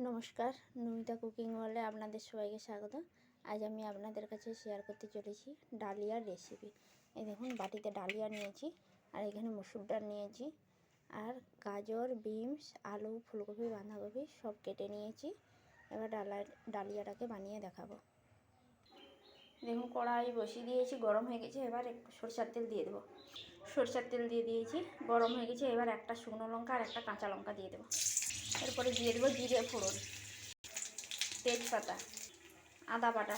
নমস্কার, নমিতা কুকিং ওয়ার্ল্ডে আপনাদের সবাইকে স্বাগত। আজ আমি আপনাদের কাছে শেয়ার করতে চলেছি ডালিয়ার রেসিপি। এই দেখুন, বাটিতে ডালিয়া নিয়েছি, আর এখানে মসুর ডাল নিয়েছি, আর গাজর, বিনস, আলু, ফুলকপি, বাঁধাকপি সব কেটে নিয়েছি। এবার ডালিয়াটাকে বানিয়ে দেখাবো। দেখুন, কড়াই বসিয়ে দিয়েছি, গরম হয়ে গেছে। এবার একটু সরষের তেল দিয়ে দেবো। সরষের তেল দিয়ে দিয়েছি, গরম হয়ে গেছে। এবার একটা শুকনো লঙ্কা আর একটা কাঁচা লঙ্কা দিয়ে দেবো। এরপরে দিয়ে দেবো জিরে ফোড়ন, তেজপাতা, আদা বাটা।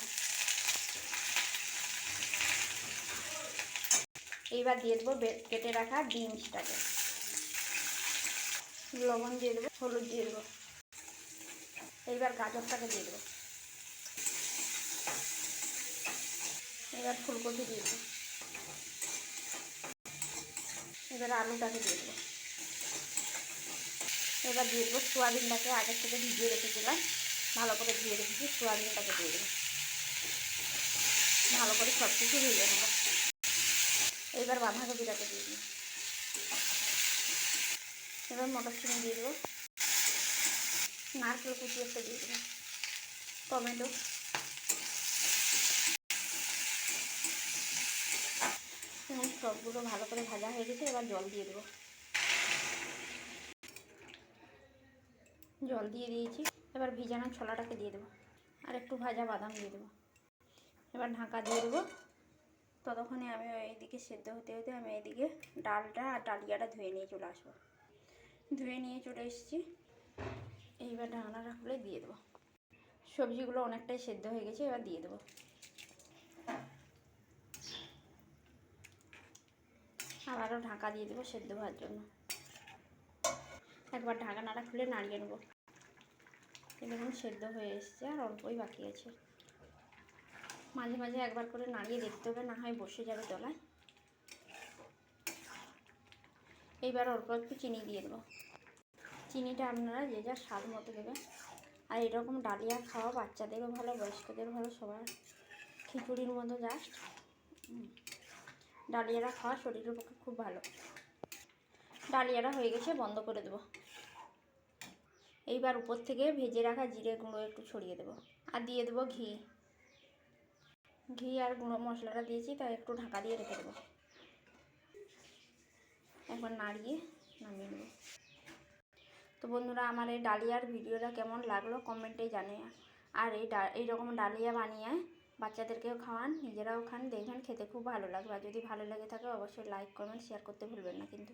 এইবার দিয়ে দেবো কেটে রাখা বিনসটাকে, লবণ দিয়ে দেবো, হলুদ দিয়ে দেবো। এইবার গাজরটাকে দিয়ে দেবো। এবার ফুলকপি দিয়ে দেবো। এবার আলুটাকে দিয়ে দেবো। এবার দিয়ে দেবো সোয়াবিনটাকে আগের থেকে ভিজিয়ে রেখেছিলাম, ভালো করে ধুয়ে রেখেছি। সোয়াবিনটাকে দিয়ে দেবো, ভালো করে সব কিছু ভেজে নেবো। এইবার বাঁধাকপিটাকে দিয়ে দেবো। এবার মটরশুঁটি দিয়ে দেবো, নারকেল কুচি একটা দিয়ে দেবো, টমেটো। এবং সবগুলো ভালো করে ভাজা হয়ে গেছে। এবার জল দিয়ে দেবো। জল দিয়ে দিয়েছি। এবার ভিজানো ছোলাটাকে দিয়ে দেবো, আর একটু ভাজা বাদাম দিয়ে দেবো। এবার ঢাকা দিয়ে দেবো। ততক্ষণে আমি এইদিকে সেদ্ধ হতে হতে আমি এইদিকে ডালটা আর ডালিয়াটা ধুয়ে নিয়ে চলে আসবো। ধুয়ে নিয়ে চলে এসেছি। এইবার ঢাকনাটা খুলে দিয়ে দেবো। সবজিগুলো অনেকটাই সেদ্ধ হয়ে গেছে, এবার দিয়ে দেবো। আবারও ঢাকা দিয়ে দেবো সেদ্ধ হওয়ার জন্য। একবার ঢাকনাটা খুলে নাড়িয়ে নেবো। দেখুন, সেদ্ধ হয়ে এসছে, আর অল্পই বাকি আছে। মাঝে মাঝে একবার করে নাড়িয়ে দেখতে হবে, না হয় বসে যাবে তলায়। এইবার অল্প একটু চিনি দিয়ে দেবো। চিনিটা আপনারা যে যার স্বাদ মতো দেবেন। আর এরকম ডালিয়া খাওয়া বাচ্চাদেরও ভালো, বয়স্কদেরও ভালো, সবার খিচুড়ির মতো জাস্ট। ডালিয়াটা খাওয়া শরীরের পক্ষে খুব ভালো। ডালিয়াটা হয়ে গেছে, বন্ধ করে দেবো। এইবার উপর থেকে ভেজে রাখা জিরে গুঁড়ো একটু ছড়িয়ে দেবো, আর দিয়ে দেবো ঘি। ঘি আর গুঁড়ো মশলাটা দিয়েছি, তাই একটু ঢাকা দিয়ে রেখে দেবো। একবার নাড়িয়ে নামিয়ে নেব। তো বন্ধুরা, আমার এই ডালিয়ার ভিডিওটা কেমন লাগলো কমেন্টে জানিয়ে। আর এইরকম ডালিয়া বানিয়ে বাচ্চাদেরকেও খাওয়ান, নিজেরাও খান, দেখবেন খেতে খুব ভালো লাগবে। আর যদি ভালো লেগে থাকে অবশ্যই লাইক, কমেন্ট, শেয়ার করতে ভুলবেন না কিন্তু।